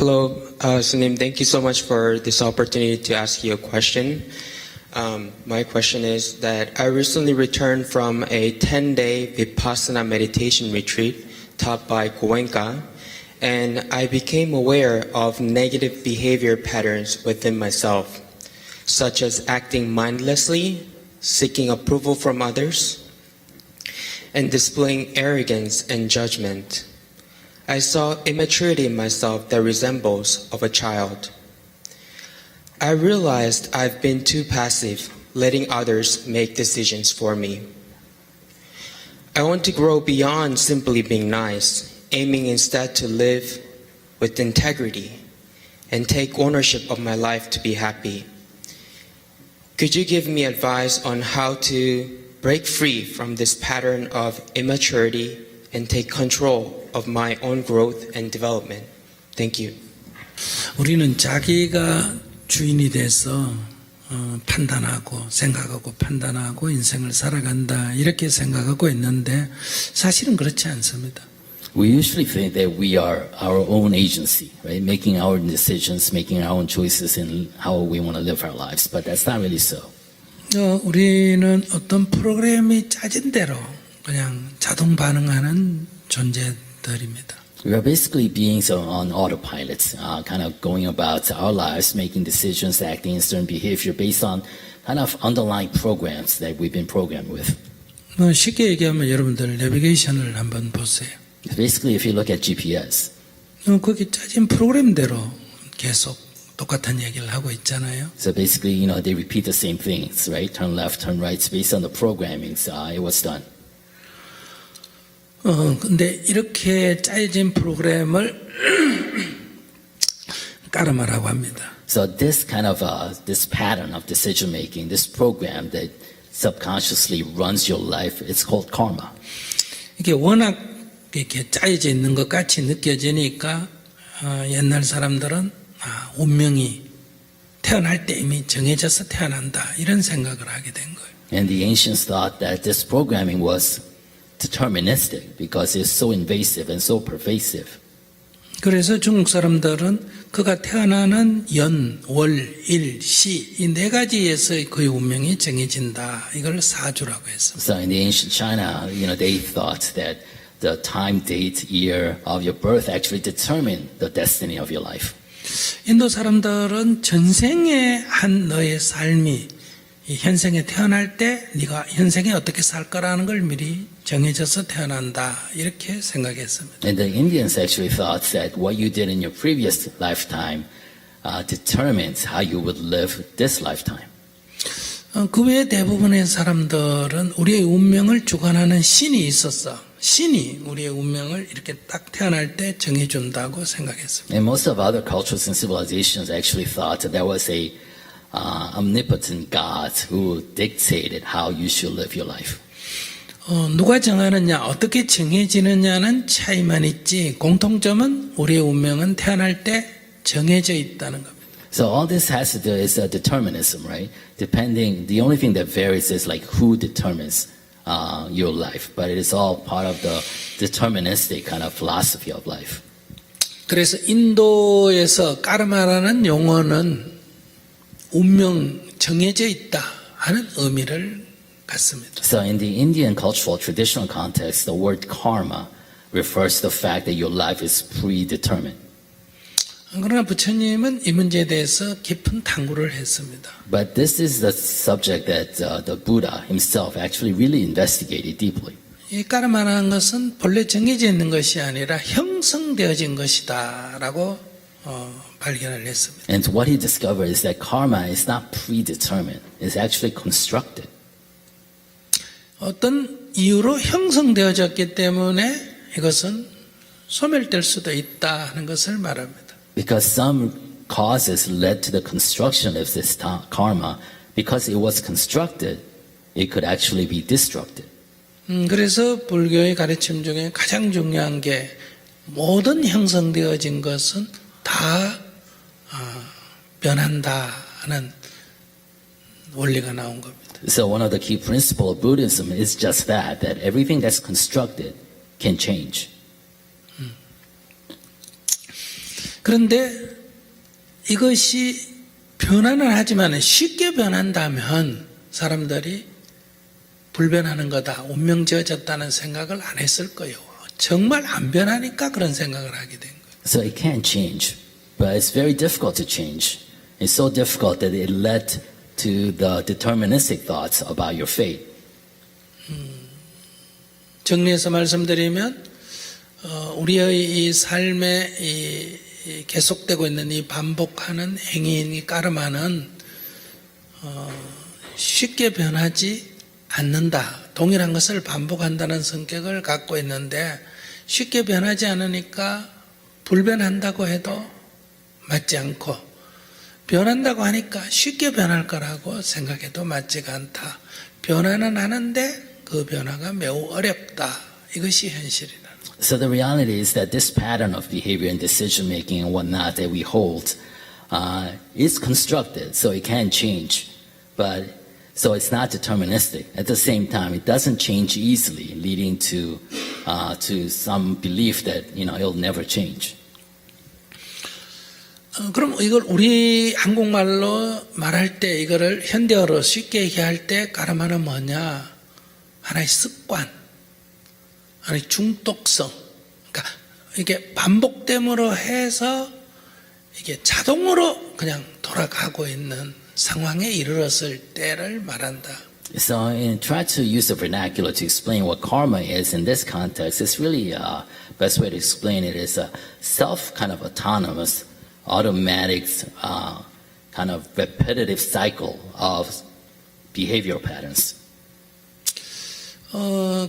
Hello, Sunim. Thank you so much for this opportunity to ask you a question. My question is that I recently returned from a 10-day Vipassana meditation retreat taught by Goenka, and I became aware of negative behavior patterns within myself, such as acting mindlessly, seeking approval from others, and displaying arrogance and judgment. I saw immaturity in myself that resembles of a child. I realized I've been too passive, letting others make decisions for me. I want to grow beyond simply being nice, aiming instead to live with integrity and take ownership of my life to be happy. Could you give me advice on how to break free from this pattern of immaturity and take control of my own growth and development? Thank you. 우리는 자기가 주인이 돼서 판단하고 생각하고 판단하고 인생을 살아간다 이렇게 생각하고 있는데 사실은 그렇지 않습니다. We usually think that we are our own agency, right? Making our decisions, making our own choices in how we want to live our lives, but that's not really so. 우리는 어떤 프로그램이 짜진 대로 그냥 자동 반응하는 존재들입니다. We are basically beings on autopilot, kind of going about our lives, making decisions, acting in certain behavior based on kind of underlying programs that we've been programmed with. 쉽게 얘기하면 여러분들 내비게이션을 한번 보세요. Basically, if you look at GPS, 거기 짜진 프로그램대로 계속 똑같은 얘기를 하고 있잖아요. so basically, they repeat the same things, right? Turn left, turn right, based on the programming. It was done. 근데 이렇게 짜여진 프로그램을 까르마라고 합니다. So this kind of this pattern of decision making, this program that subconsciously runs your life, it's called karma. 이게 워낙 이렇게 짜여져 있는 것 같이 느껴지니까 옛날 사람들은 운명이 태어날 때 이미 정해져서 태어난다 이런 생각을 하게 된 거예요. And the ancients thought that this programming was deterministic because it's so invasive and so pervasive. 그래서 중국 사람들은 그가 태어나는 연, 월, 일, 시 이 네 가지에서 그의 운명이 정해진다. 이걸 사주라고 했습니다. So in the ancient China, they thought that the time, date, year of your birth actually determined the destiny of your life. 인도 사람들은 전생에 한 너의 삶이 이 현생에 태어날 때 네가 현생에 어떻게 살 거라는 걸 미리 정해져서 태어난다 이렇게 생각했습니다. And the Indians actually thought that what you did in your previous lifetime determines how you would live this lifetime. 그 외에 대부분의 사람들은 우리의 운명을 주관하는 신이 있었어. 신이 우리의 운명을 이렇게 딱 태어날 때 정해준다고 생각했습니다. And most of other cultures and civilizations actually thought that there was a omnipotent God who dictated how you should live your life. 누가 정하느냐, 어떻게 정해지느냐는 차이만 있지 공통점은 우리의 운명은 태어날 때 정해져 있다는 겁니다. So all this has to do is determinism, right? The only thing that varies is like who determines your life, but it is all part of the deterministic kind of philosophy of life. 그래서 인도에서 까르마라는 용어는 운명 정해져 있다 하는 의미를 갖습니다. So in the Indian cultural traditional context, the word karma refers to the fact that your life is predetermined. 그러나 부처님은 이 문제에 대해서 깊은 탐구를 했습니다. But this is the subject that the Buddha himself actually really investigated deeply. 이 까르마라는 것은 본래 정해져 있는 것이 아니라 형성되어진 것이다라고 발견을 했습니다. And what he discovered is that karma is not predetermined; it's actually constructed. 어떤 이유로 형성되어졌기 때문에 이것은 소멸될 수도 있다 하는 것을 말합니다. Because some causes led to the construction of this karma, because it was constructed, it could actually be destructed. 그래서 불교의 가르침 중에 가장 중요한 게 모든 형성되어진 것은 다 변한다 하는 원리가 나온 겁니다. So one of the key principles of Buddhism is just that everything that's constructed can change. 그런데 이것이 변화는 하지만 쉽게 변한다면 사람들이 불변하는 거다, 운명지어졌다는 생각을 안 했을 거예요. 정말 안 변하니까 그런 생각을 하게 된 거예요. So it can change, but it's very difficult to change. It's so difficult that it led to the deterministic thoughts about your fate. 정리해서 말씀드리면 우리의 이 삶에 이 계속되고 있는 이 반복하는 행위니 까르마는 쉽게 변하지 않는다. 동일한 것을 반복한다는 성격을 갖고 있는데 쉽게 변하지 않으니까 불변한다고 해도 맞지 않고 변한다고 하니까 쉽게 변할 거라고 생각해도 맞지가 않다. 변화는 하는데 그 변화가 매우 어렵다. 이것이 현실이다. So the reality is that this pattern of behavior and decision making and whatnot that we hold is constructed, so it can change, but so it's not deterministic. At the same time, it doesn't change easily, leading to some belief that it'll never change. 그럼 이걸 우리 한국말로 말할 때 이거를 현대어로 쉽게 얘기할 때 까르마는 뭐냐? 하나의 습관, 하나의 중독성. 그러니까 이게 반복됨으로 해서 이게 자동으로 그냥 돌아가고 있는 상황에 이르렀을 때를 말한다. So, in try to use the vernacular to explain what karma is in this context, it's really best way to explain it is a self kind of autonomous, automatic, kind of repetitive cycle of behavioral patterns.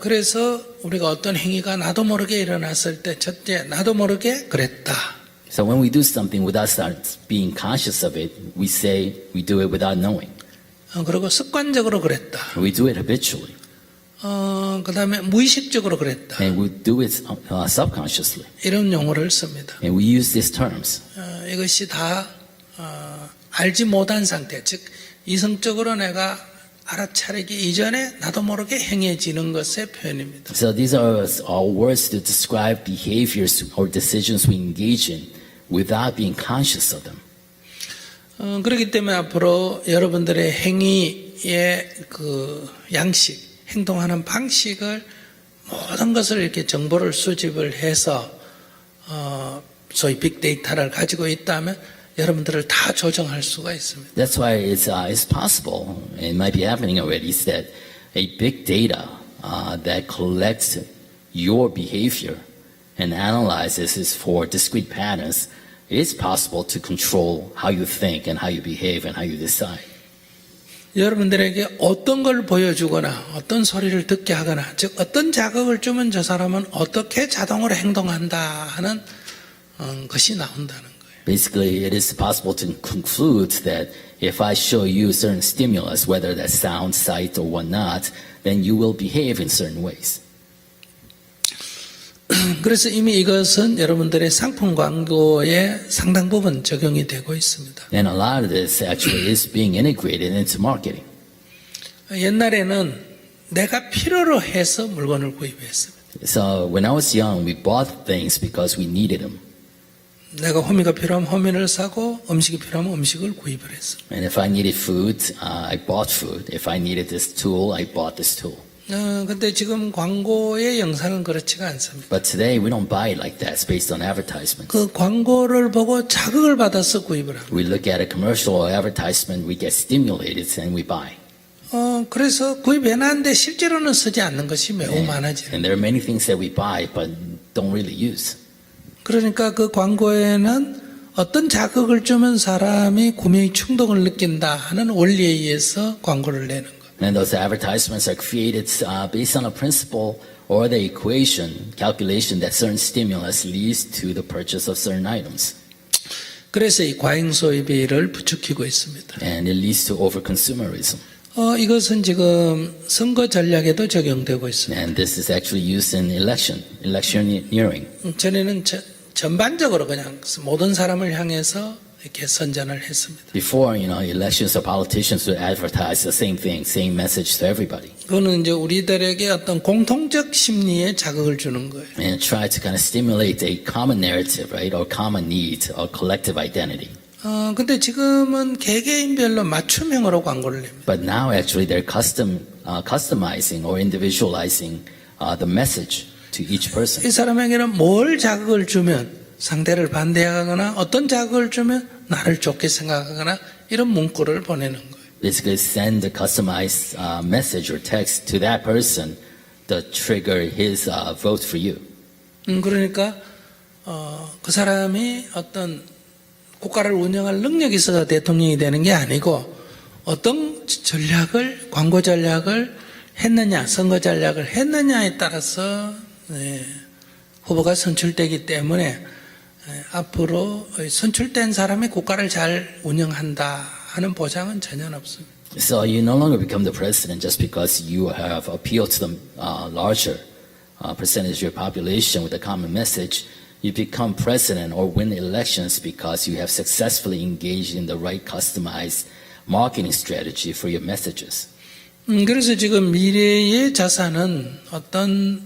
그래서 우리가 어떤 행위가 나도 모르게 일어났을 때 첫째, 나도 모르게 그랬다. So when we do something without being conscious of it, we say we do it without knowing. 그리고 습관적으로 그랬다. We do it habitually. 그 다음에 무의식적으로 그랬다. And we do it subconsciously. 이런 용어를 씁니다. And we use these terms. 이것이 다 알지 못한 상태, 즉 이성적으로 내가 알아차리기 이전에 나도 모르게 행해지는 것의 표현입니다. So these are all words to describe behaviors or decisions we engage in without being conscious of them. 그렇기 때문에 앞으로 여러분들의 행위의 그 양식, 행동하는 방식을 모든 것을 이렇게 정보를 수집을 해서 소위 빅데이터를 가지고 있다면 여러분들을 다 조정할 수가 있습니다. That's why it's possible, it might be happening already, is that a big data that collects your behavior and analyzes it for discrete patterns, it's possible to control how you think and how you behave and how you decide. 여러분들에게 어떤 걸 보여주거나 어떤 소리를 듣게 하거나 즉 어떤 자극을 주면 저 사람은 어떻게 자동으로 행동한다 하는 것이 나온다는 거예요. Basically, it is possible to conclude that if I show you certain stimulus, whether that's sound, sight, or whatnot, then you will behave in certain ways. 그래서 이미 이것은 여러분들의 상품 광고에 상당 부분 적용이 되고 있습니다. And a lot of this actually is being integrated into marketing. 옛날에는 내가 필요로 해서 물건을 구입했습니다. So when I was young, we bought things because we needed them. 내가 호미가 필요하면 호미를 사고 음식이 필요하면 음식을 구입을 했습니다. And if I needed food, I bought food. If I needed this tool, I bought this tool. 근데 지금 광고의 영상은 그렇지가 않습니다. But today, we don't buy it like that. It's based on advertisement. 그 광고를 보고 자극을 받아서 구입을 합니다. We look at a commercial or advertisement, we get stimulated, and we buy. 그래서 구입해놨는데 실제로는 쓰지 않는 것이 매우 많아지는. And there are many things that we buy but don't really use. 그러니까 그 광고에는 어떤 자극을 주면 사람이 구매의 충동을 느낀다 하는 원리에 의해서 광고를 내는 거예요. And those advertisements are created based on a principle or the equation, calculation that certain stimulus leads to the purchase of certain items. 그래서 이 과잉 소비를 부추기고 있습니다. And it leads to overconsumerism. 이것은 지금 선거 전략에도 적용되고 있습니다. And this is actually used in electioneering. 전에는 전반적으로 그냥 모든 사람을 향해서 이렇게 선전을 했습니다. Before, elections or politicians would advertise the same thing, same message to everybody, 그거는 이제 우리들에게 어떤 공통적 심리에 자극을 주는 거예요. and try to kind of stimulate a common narrative, right, or common need, or collective identity. 근데 지금은 개개인별로 맞춤형으로 광고를 냅니다. But now, actually, they're customizing or individualizing the message to each person. 이 사람에게는 뭘 자극을 주면 상대를 반대하거나 어떤 자극을 주면 나를 좋게 생각하거나 이런 문구를 보내는 거예요. Basically, send a customized message or text to that person to trigger his vote for you. 그러니까 그 사람이 어떤 국가를 운영할 능력이 있어서 대통령이 되는 게 아니고 어떤 전략을 광고 전략을 했느냐 선거 전략을 했느냐에 따라서 후보가 선출되기 때문에 앞으로 선출된 사람이 국가를 잘 운영한다 하는 보장은 전혀 없습니다. So you no longer become the president just because you have appealed to the larger percentage of your population with a common message. You become president or win elections because you have successfully engaged in the right customized marketing strategy for your messages. 그래서 지금 미래의 자산은 어떤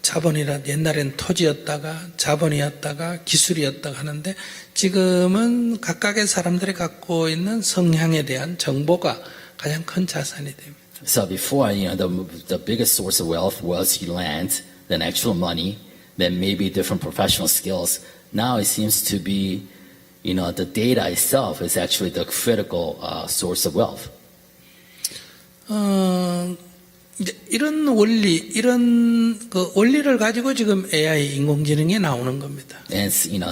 자본이라 옛날엔 토지였다가 자본이었다가 기술이었다가 하는데 지금은 각각의 사람들이 갖고 있는 성향에 대한 정보가 가장 큰 자산이 됩니다. So before, the biggest source of wealth was land, then actual money, then maybe different professional skills. Now it seems to be, the data itself is actually the critical source of wealth. 이제 이런 원리를 가지고 지금 AI 인공지능이 나오는 겁니다. And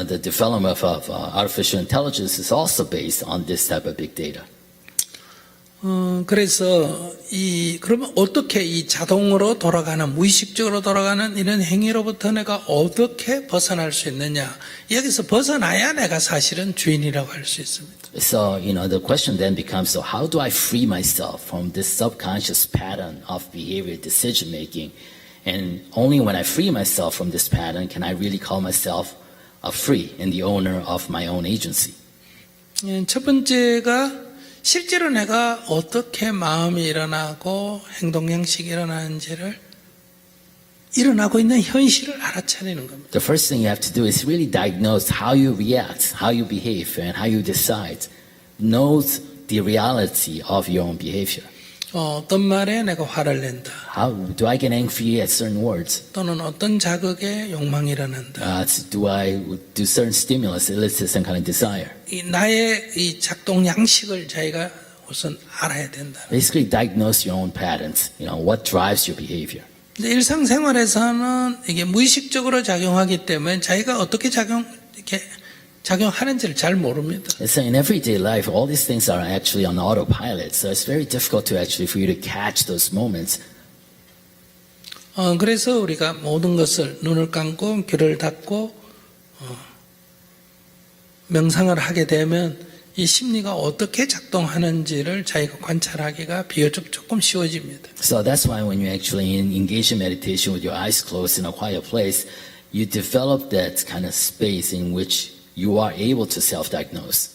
the development of artificial intelligence is also based on this type of big data. 그래서 그러면 어떻게 이 자동으로 돌아가는 무의식적으로 돌아가는 이런 행위로부터 내가 어떻게 벗어날 수 있느냐? 여기서 벗어나야 내가 사실은 주인이라고 할 수 있습니다. So, the question then becomes, so how do I free myself from this subconscious pattern of behavior, decision making? And only when I free myself from this pattern can I really call myself free and the owner of my own agency. 첫 번째가 실제로 내가 어떻게 마음이 일어나고 행동 양식이 일어나는지를 일어나고 있는 현실을 알아차리는 겁니다. The first thing you have to do is really diagnose how you react, how you behave, and how you decide. Knows the reality of your own behavior. 어떤 말에 내가 화를 낸다. How do I get angry at certain words? 또는 어떤 자극에 욕망이 일어난다. Do certain stimulus elicit some kind of desire? 나의 이 작동 양식을 자기가 우선 알아야 된다. Basically, diagnose your own patterns. What drives your behavior. 근데 일상생활에서는 이게 무의식적으로 작용하기 때문에 자기가 어떻게 작용하는지를 잘 모릅니다. So in everyday life, all these things are actually on autopilot. So it's very difficult for you to catch those moments. 그래서 우리가 모든 것을 눈을 감고 귀를 닫고 명상을 하게 되면 이 심리가 어떻게 작동하는지를 자기가 관찰하기가 비교적 조금 쉬워집니다. So that's why when you actually engage in meditation with your eyes closed in a quiet place, you develop that kind of space in which you are able to self-diagnose.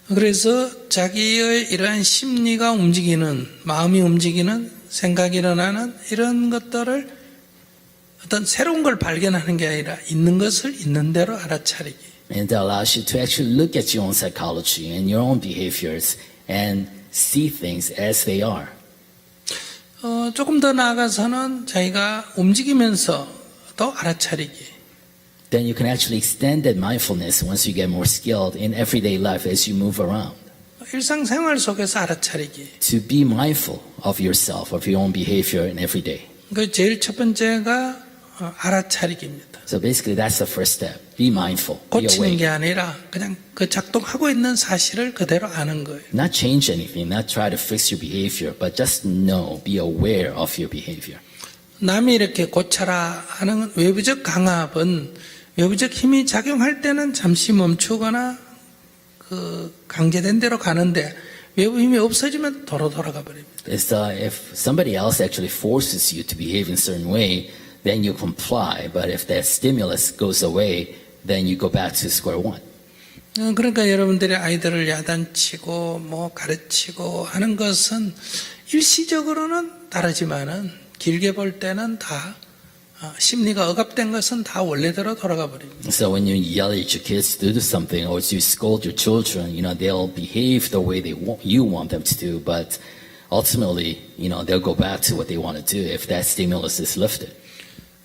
그래서 자기의 이러한 심리가 움직이는, 마음이 움직이는, 생각이 일어나는 이런 것들을 어떤 새로운 걸 발견하는 게 아니라 있는 것을 있는 대로 알아차리기. And that allows you to actually look at your own psychology and your own behaviors and see things as they are. 조금 더 나아가서는 자기가 움직이면서 더 알아차리기. Then you can actually extend that mindfulness once you get more skilled in everyday life as you move around. 일상생활 속에서 알아차리기. To be mindful of yourself, of your own behavior in every day. 그 제일 첫 번째가 알아차리기입니다. So basically that's the first step. Be mindful. Be 고치는 게 awake. 아니라 그냥 그 작동하고 있는 사실을 그대로 아는 거예요. Not change anything, not try to fix your behavior, but just know, be aware of your behavior. 남이 이렇게 고쳐라 하는 외부적 강압은 외부적 힘이 작용할 때는 잠시 멈추거나 강제된 대로 가는데 외부 힘이 없어지면 도로 돌아가 버립니다. It's, if somebody else actually forces you to behave in a certain way, then you comply. But if that stimulus goes away, then you go back to square one. 그러니까 여러분들이 아이들을 야단치고 뭐 가르치고 하는 것은 일시적으로는 다르지만은 길게 볼 때는 다 심리가 억압된 것은 다 원래대로 돌아가 버립니다. So when you yell at your kids to do something, or you scold your children, they'll behave the way you want them to do, but ultimately, they'll go back to what they want to do if that stimulus is lifted.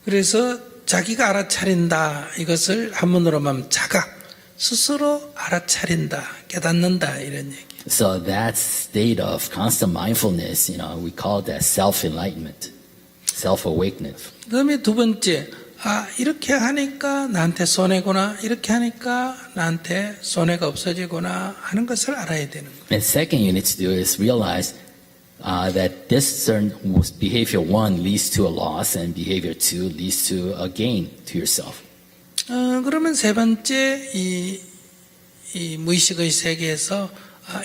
그래서 자기가 알아차린다 이것을 한문으로 말하면 자각 스스로 알아차린다 깨닫는다 이런 얘기. So that state of constant mindfulness, we call that self-enlightenment, self-awakening. 그다음에 두 번째, 이렇게 하니까 나한테 손해구나, 이렇게 하니까 나한테 손해가 없어지구나 하는 것을 알아야 되는 거예요. And second you need to do is realize that this certain behavior one leads to a loss and behavior two leads to a gain to yourself. 그러면 세 번째, 이 무의식의 세계에서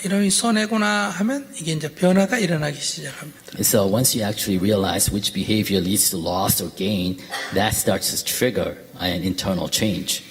이런 손해구나 하면 이게 이제 변화가 일어나기 시작합니다. And so once you actually realize which behavior leads to loss or gain, that starts to trigger an internal change.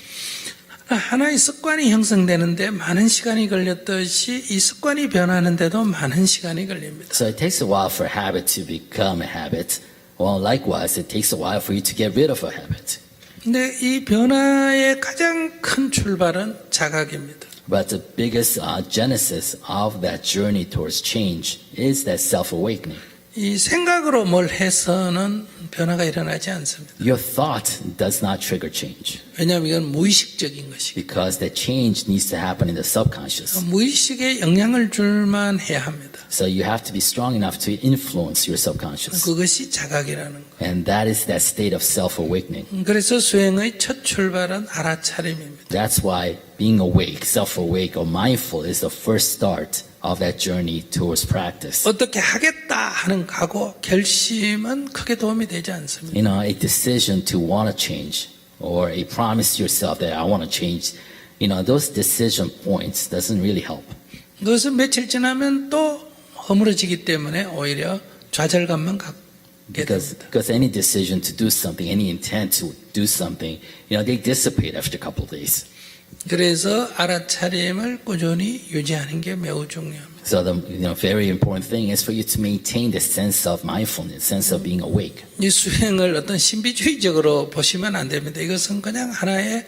하나의 습관이 형성되는데 많은 시간이 걸렸듯이 이 습관이 변하는데도 많은 시간이 걸립니다. So it takes a while for a habit to become a habit. Well, likewise, it takes a while for you to get rid of a habit. 근데 이 변화의 가장 큰 출발은 자각입니다. But the biggest genesis of that journey towards change is that self-awakening. 이 생각으로 뭘 해서는 변화가 일어나지 않습니다. Your thought does not trigger change 왜냐하면 이건 무의식적인 것이기 because that change needs to happen in the subconscious. 무의식에 영향을 줄만 해야 합니다. So you have to be strong enough to influence your subconscious. 그것이 자각이라는 거예요. And that is that state of self-awakening. 그래서 수행의 첫 출발은 알아차림입니다. That's why being awake, self-awake or mindful is the first start of that journey towards practice. 어떻게 하겠다 하는 각오, 결심은 크게 도움이 되지 않습니다. A decision to want to change or a promise to yourself that I want to change, those decision points doesn't really help. 그것은 며칠 지나면 또 허물어지기 때문에 오히려 좌절감만 갖게 됩니다. Because any decision to do something, any intent to do something, they dissipate after a couple of days. 그래서 알아차림을 꾸준히 유지하는 게 매우 중요합니다. So the very important thing is for you to maintain the sense of mindfulness, sense of being awake. 이 수행을 어떤 신비주의적으로 보시면 안 됩니다. 이것은 그냥 하나의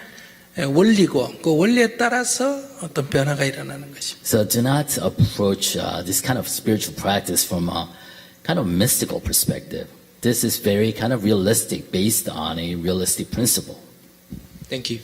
원리고 그 원리에 따라서 어떤 변화가 일어나는 것입니다. So do not approach this kind of spiritual practice from a kind of mystical perspective. This is very kind of realistic, based on a realistic principle. Thank you.